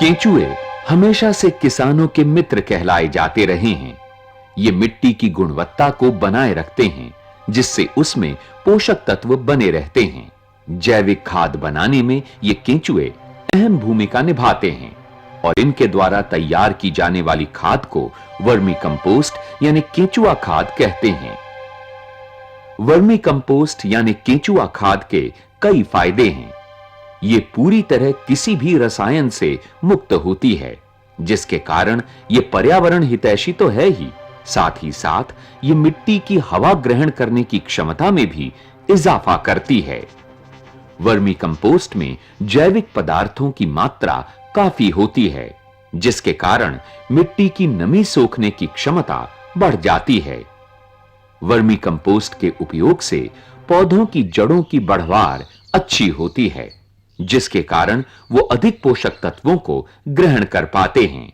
केंचुए हमेशा से किसानों के मित्र कहलाए जाते रहे हैं। ये मिट्टी की गुणवत्ता को बनाए रखते हैं, जिससे उसमें पोषक तत्व बने रहते हैं। जैविक खाद बनाने में ये केंचुए अहम भूमिका निभाते हैं और इनके द्वारा तैयार की जाने वाली खाद को वर्मी कंपोस्ट यानी केंचुआ खाद कहते हैं। वर्मी कंपोस्ट यानी केंचुआ खाद के कई फायदे हैं। ये पूरी तरह किसी भी रसायन से मुक्त होती है, जिसके कारण ये पर्यावरण हितैषी तो है ही, साथ ही साथ ये मिट्टी की हवा ग्रहण करने की क्षमता में भी इजाफा करती है। वर्मी कंपोस्ट में जैविक पदार्थों की मात्रा काफी होती है, जिसके कारण मिट्टी की नमी सोखने की क्षमता बढ़ जाती है। वर्मी कंपोस्ट के उपयोग से पौधों की जड़ों की बढ़वार अच्छी होती है, जिसके कारण वो अधिक पोषक तत्वों को ग्रहण कर पाते हैं।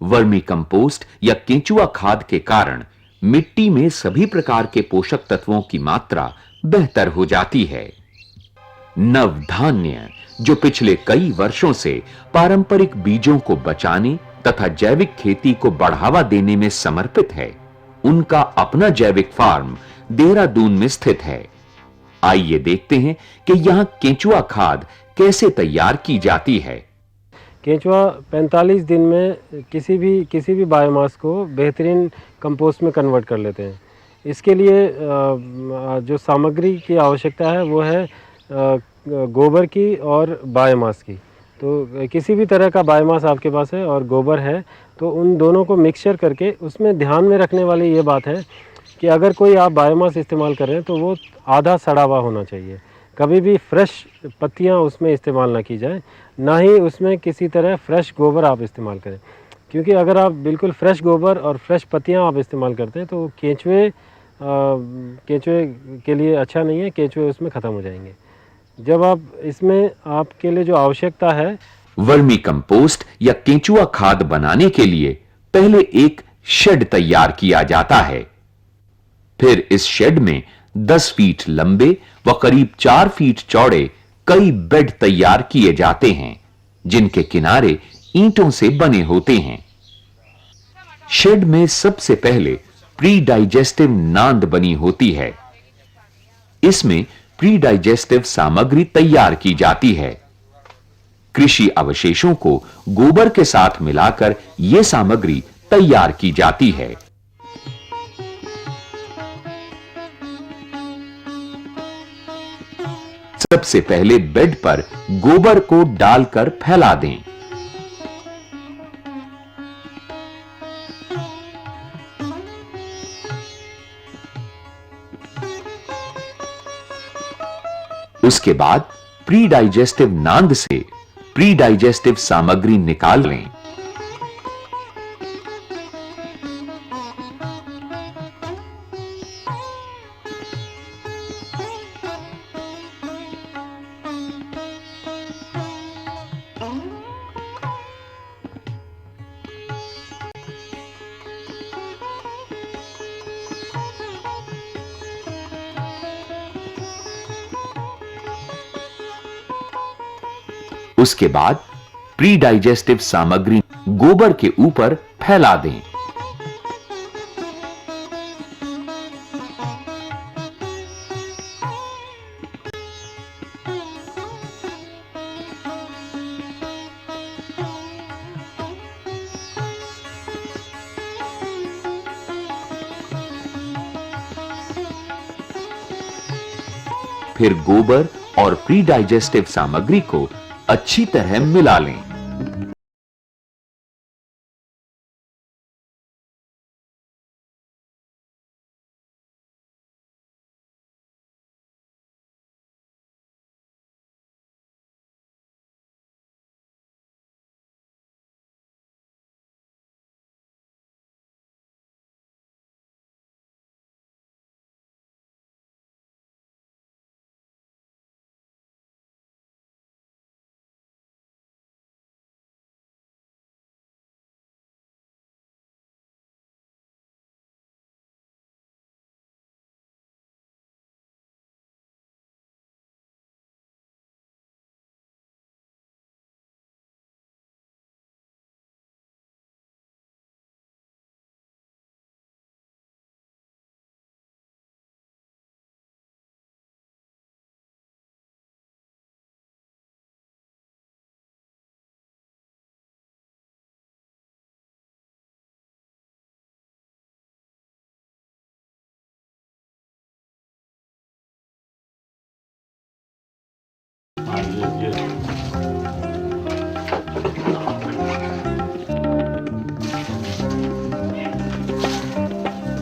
वर्मी कंपोस्ट या केंचुआ खाद के कारण मिट्टी में सभी प्रकार के पोषक तत्वों की मात्रा बेहतर हो जाती है। नवधान्य, जो पिछले कई वर्षों से पारंपरिक बीजों को बचाने तथा जैविक खेती को बढ़ावा देने में समर्पित है, उनका अपना जैविक फार्म देहरादून में स्थित है। आइए देखते हैं कि यहां केंचुआ खाद कैसे तैयार की जाती है। केंचुआ 45 दिन में किसी भी बायोमास को बेहतरीन कंपोस्ट में कन्वर्ट कर लेते हैं। इसके लिए जो सामग्री की आवश्यकता है वो है गोबर की और बायोमास की। तो किसी भी तरह का बायोमास आपके पास है और गोबर है तो उन दोनों को मिक्सचर करके, उसमें ध्यान में रखने वाली ये बात है कि अगर कोई आप बायोमास इस्तेमाल कर रहे हैं तो वो आधा सड़ा हुआ होना चाहिए। कभी भी फ्रेश पत्तियां उसमें इस्तेमाल ना की जाए, ना ही उसमें किसी तरह फ्रेश गोबर आप इस्तेमाल करें, क्योंकि अगर आप बिल्कुल फ्रेश गोबर और फ्रेश पत्तियां आप इस्तेमाल करते हैं तो केंचुए के लिए अच्छा नहीं है, केंचुए उसमें ख़त्म हो जाएंगे। जब आप इसमें आपके लिए जो आवश्यकता है, वर्मी कंपोस्ट या केंचुआ खाद बनाने के लिए पहले एक शेड तैयार किया जाता है। फिर इस शेड में 10 फीट लंबे व करीब 4 फीट चौड़े कई बेड तैयार किए जाते हैं, जिनके किनारे ईंटों से बने होते हैं। शेड में सबसे पहले प्री डाइजेस्टिव नांद बनी होती है। इसमें प्री डाइजेस्टिव सामग्री तैयार की जाती है। कृषि अवशेषों को गोबर के साथ मिलाकर यह सामग्री तैयार की जाती है। सबसे पहले बेड पर गोबर को डालकर फैला दें। उसके बाद प्री डाइजेस्टिव नांद से प्री डाइजेस्टिव सामग्री निकाल लें। उसके बाद प्री डाइजेस्टिव सामग्री गोबर के ऊपर फैला दें। फिर गोबर और प्री डाइजेस्टिव सामग्री को अच्छी तरह मिला लें।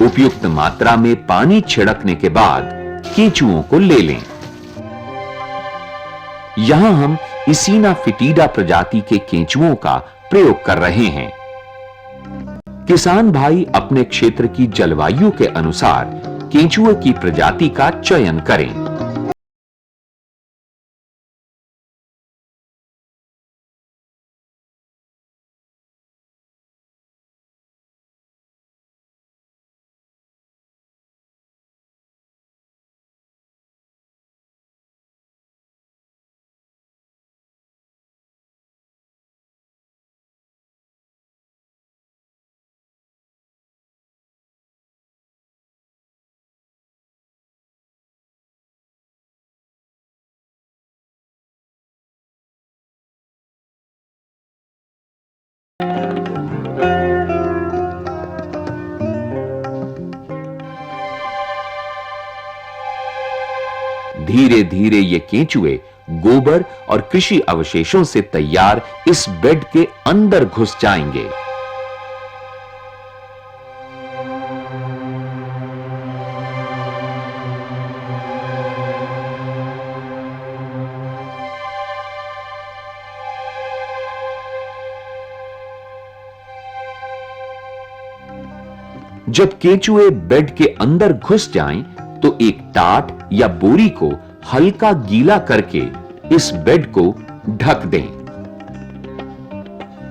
उपयुक्त मात्रा में पानी छिड़कने के बाद केंचुओं को ले लें। यहां हम इसीना फिटिडा प्रजाति के केंचुओं का प्रयोग कर रहे हैं। किसान भाई अपने क्षेत्र की जलवायु के अनुसार केंचुए की प्रजाति का चयन करें। धीरे धीरे ये केंचुए गोबर और कृषि अवशेषों से तैयार इस बेड के अंदर घुस जाएंगे। जब केंचुए बेड के अंदर घुस जाएं, तो एक टाट या बोरी को हल्का गीला करके इस बेड को ढक दें।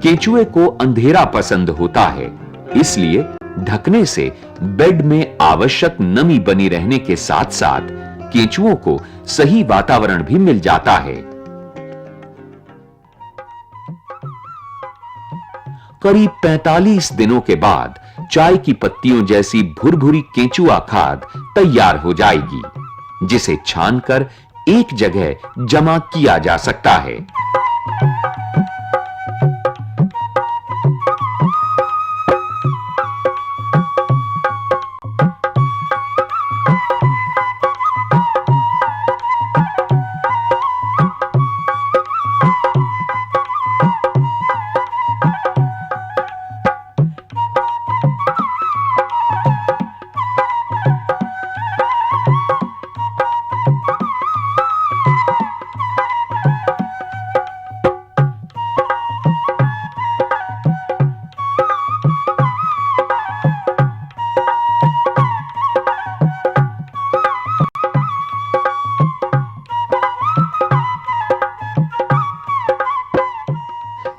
केंचुए को अंधेरा पसंद होता है, इसलिए ढकने से बेड में आवश्यक नमी बनी रहने के साथ-साथ केंचुओं को सही वातावरण भी मिल जाता है। करीब 45 दिनों के बाद चाय की पत्तियों जैसी भुरभुरी केंचुआ खाद तैयार हो जाएगी, जिसे छानकर एक जगह जमा किया जा सकता है।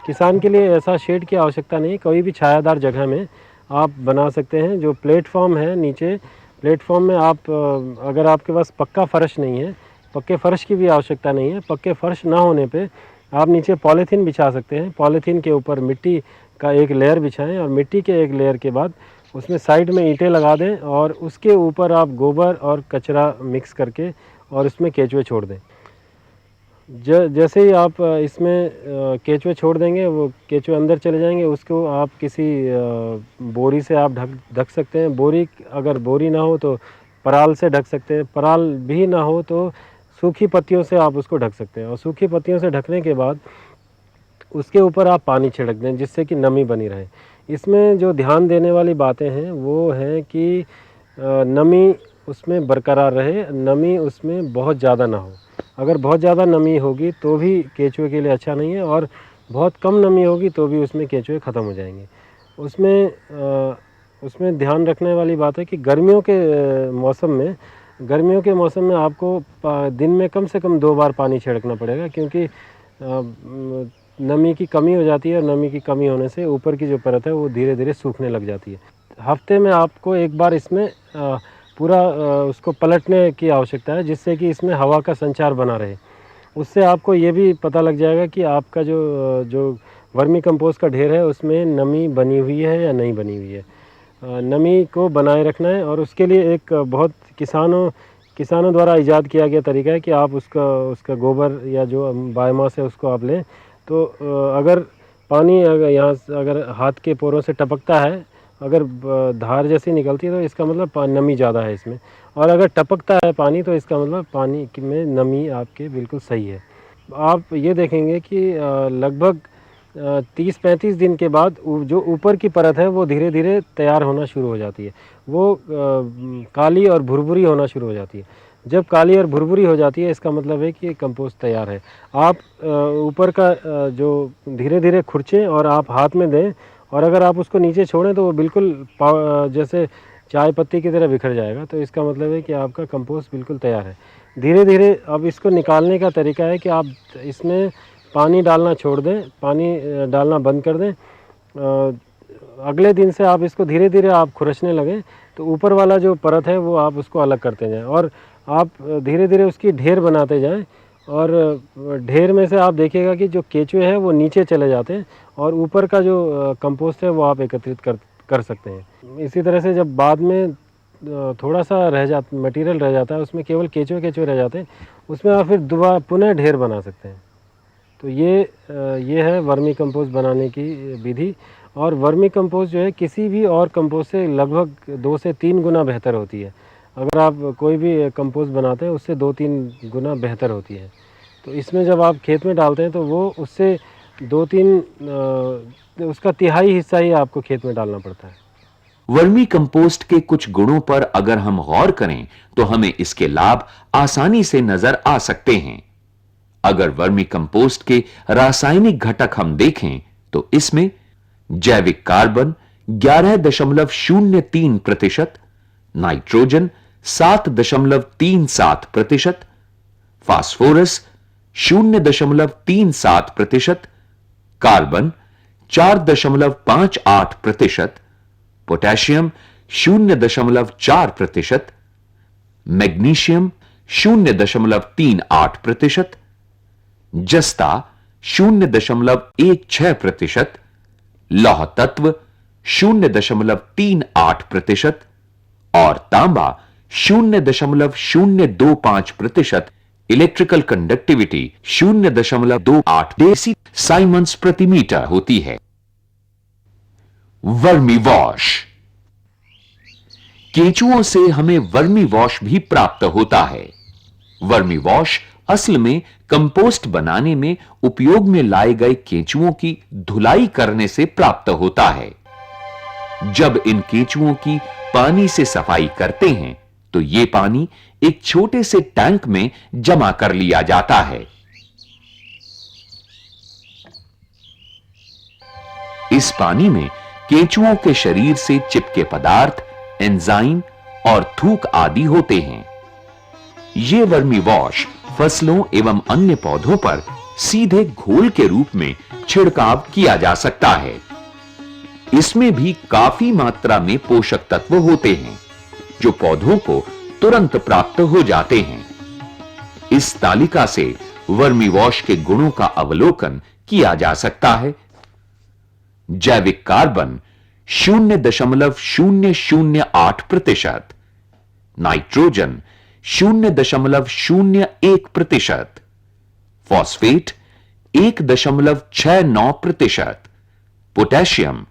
किसान के लिए ऐसा शेड की आवश्यकता नहीं, कोई भी छायादार जगह में आप बना सकते हैं। जो प्लेटफॉर्म है नीचे, प्लेटफॉर्म में आप अगर आपके पास पक्का फर्श नहीं है, पक्के फर्श की भी आवश्यकता नहीं है, पक्के फर्श ना होने पे आप नीचे पॉलीथीन बिछा सकते हैं। पॉलीथीन के ऊपर मिट्टी का एक लेयर बिछाएं और मिट्टी के एक लेयर के बाद उसमें साइड में ईंटें लगा दें और उसके ऊपर आप गोबर और कचरा मिक्स करके और उसमें केंचुए छोड़ दें। जैसे ही आप इसमें केंचुए छोड़ देंगे, वो केंचुए अंदर चले जाएंगे। उसको आप किसी बोरी से आप ढक सकते हैं। बोरी, अगर बोरी ना हो तो पराल से ढक सकते हैं। पराल भी ना हो तो सूखी पत्तियों से आप उसको ढक सकते हैं। और सूखी पत्तियों से ढकने के बाद उसके ऊपर आप पानी छिड़क दें, जिससे कि नमी बनी रहे। इसमें जो ध्यान देने वाली बातें हैं वो हैं कि नमी उसमें बरकरार रहे, नमी उसमें बहुत ज़्यादा ना हो। अगर बहुत ज़्यादा नमी होगी तो भी केंचुए के लिए अच्छा नहीं है, और बहुत कम नमी होगी तो भी उसमें केंचुए ख़त्म हो जाएंगे। उसमें ध्यान रखने वाली बात है कि गर्मियों के मौसम में आपको दिन में कम से कम 2 बार पानी छिड़कना पड़ेगा, क्योंकि नमी की कमी हो जाती है और नमी की कमी होने से ऊपर की जो परत है वो धीरे धीरे सूखने लग जाती है। हफ्ते में आपको एक बार इसमें पूरा उसको पलटने की आवश्यकता है, जिससे कि इसमें हवा का संचार बना रहे। उससे आपको ये भी पता लग जाएगा कि आपका जो वर्मी कंपोस्ट का ढेर है उसमें नमी बनी हुई है या नहीं बनी हुई है। नमी को बनाए रखना है, और उसके लिए एक बहुत किसानों द्वारा इजाद किया गया तरीका है कि आप उसका गोबर या जो बायोमास है उसको आप लें। तो अगर पानी अगर हाथ के पोरों से टपकता है, अगर धार जैसी निकलती है तो इसका मतलब नमी ज़्यादा है इसमें, और अगर टपकता है पानी तो इसका मतलब पानी में नमी आपके बिल्कुल सही है। आप ये देखेंगे कि लगभग 30-35 दिन के बाद जो ऊपर की परत है वो धीरे धीरे तैयार होना शुरू हो जाती है। वो काली और भुरभुरी होना शुरू हो जाती है। जब काली और भुरभुरी हो जाती है इसका मतलब है कि कंपोस्ट तैयार है। आप ऊपर का जो धीरे धीरे खुरचें और आप हाथ में दें, और अगर आप उसको नीचे छोड़ें तो वो बिल्कुल जैसे चाय पत्ती की तरह बिखर जाएगा। तो इसका मतलब है कि आपका कंपोस्ट बिल्कुल तैयार है। धीरे धीरे अब इसको निकालने का तरीका है कि आप इसमें पानी डालना छोड़ दें, पानी डालना बंद कर दें। अगले दिन से आप इसको धीरे धीरे आप खुरचने लगें तो ऊपर वाला जो परत है वो आप उसको अलग करते जाएं, और आप धीरे धीरे उसकी ढेर बनाते जाएं। और ढेर में से आप देखिएगा कि जो केचुए हैं वो नीचे चले जाते हैं, और ऊपर का जो कंपोस्ट है वो आप एकत्रित कर सकते हैं। इसी तरह से जब बाद में थोड़ा सा मटेरियल रह जाता है, उसमें केवल केचुए रह जाते हैं, उसमें आप फिर दोबारा पुनः ढेर बना सकते हैं। तो ये है वर्मी कंपोस्ट बनाने की विधि। और वर्मी कंपोस्ट जो है किसी भी और कंपोस्ट से लगभग 2 से 3 गुना बेहतर होती है। अगर आप कोई भी कंपोस्ट बनाते हैं उससे 2-3 गुना बेहतर होती है। तो इसमें जब आप खेत में डालते हैं तो वो उससे 2-3 उसका तिहाई हिस्सा ही आपको खेत में डालना पड़ता है। वर्मी कंपोस्ट के कुछ गुणों पर अगर हम गौर करें तो हमें इसके लाभ आसानी से नजर आ सकते हैं। अगर वर्मी कंपोस्ट के रासायनिक घटक हम देखें तो इसमें जैविक carbon 11.03%, nitrogen 7.37%, phosphorus 0.37%, carbon 4.58%, potassium 0.4%, magnesium 0.38%, जस्ता 0.16%, लौह तत्व 0.38% और तांबा 0.025%, इलेक्ट्रिकल कंडक्टिविटी 0.28 डेसी साइमंस प्रति मीटर होती है। Vermi wash. केंचुओं से हमें वर्मी वॉश भी प्राप्त होता है। वर्मी वॉश असल में कंपोस्ट बनाने में उपयोग में लाए गए केंचुओं की धुलाई करने से प्राप्त होता है। जब इन केंचुओं की पानी से सफाई करते हैं तो यह पानी एक छोटे से टैंक में जमा कर लिया जाता है। इस पानी में केंचुओं के शरीर से चिपके पदार्थ, एंजाइम और थूक आदि होते हैं। ये वर्मी वॉश फसलों एवं अन्य पौधों पर सीधे घोल के रूप में छिड़काव किया जा सकता है। इसमें भी काफी मात्रा में पोषक तत्व होते हैं जो पौधों को तुरंत प्राप्त हो जाते हैं। इस तालिका से वर्मी वॉश के गुणों का अवलोकन किया जा सकता है। जैविक carbon 0.008%, nitrogen 0.01%, phosphate 1.69%, potassium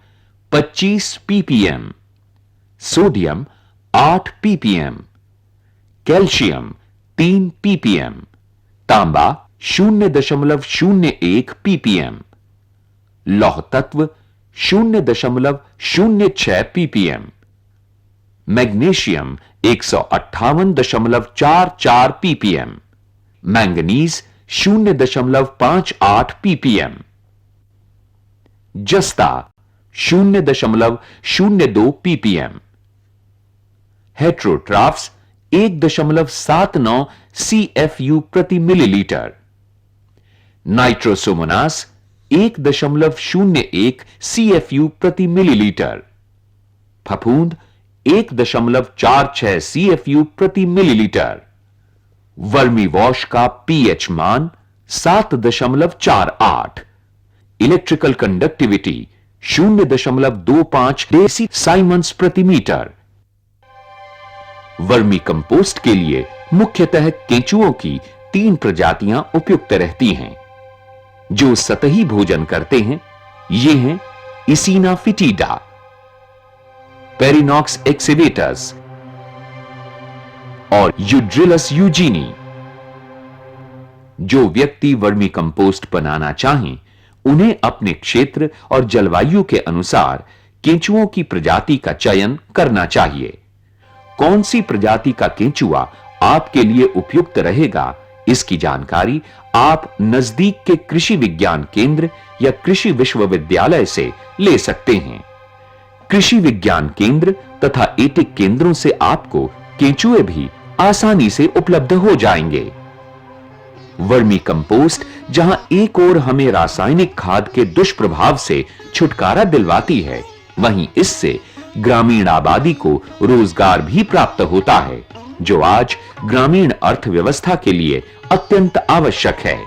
25 ppm, sodium 8 ppm, calcium 3 ppm, तांबा 0.01 ppm, लौह तत्व 0.06 ppm, magnesium 158.44 ppm, manganese 0.58 ppm, जस्ता 0.02 ppm, हेट्रोट्राफ्स 1.79 CFU प्रति मिलीलीटर, नाइट्रोसोमोनास 1.01 CFU प्रति मिलीलीटर, फफूंद 1.46 CFU प्रति मिलीलीटर। वर्मी वॉश का pH मान 7.48, इलेक्ट्रिकल कंडक्टिविटी 0.25 डेसी साइमंस प्रति मीटर। वर्मी कंपोस्ट के लिए मुख्यतः केंचुओं की 3 प्रजातियां उपयुक्त रहती हैं। जो सतही भोजन करते हैं ये हैं इसिना फिटिडा, पेरिनॉक्स एक्सेवेटस और यूड्रिलस यूजीनी। जो व्यक्ति वर्मी कंपोस्ट बनाना चाहें उन्हें अपने क्षेत्र और जलवायु के अनुसार केंचुओं की प्रजाति का चयन करना चाहिए। कौन सी प्रजाति का केंचुआ आपके लिए उपयुक्त रहेगा, इसकी जानकारी आप नजदीक के कृषि विज्ञान केंद्र या कृषि विश्वविद्यालय से ले सकते हैं। कृषि विज्ञान केंद्र तथा एटिक केंद्रों से आपको केंचुए भी आसानी से उपलब्ध हो जाएंगे। वर्मी कंपोस्ट जहां एक ओर हमें रासायनिक खाद के दुष्प्रभाव से छुटकारा दिलवाती है, वहीं इससे ग्रामीण आबादी को रोजगार भी प्राप्त होता है, जो आज ग्रामीण अर्थव्यवस्था के लिए अत्यंत आवश्यक है।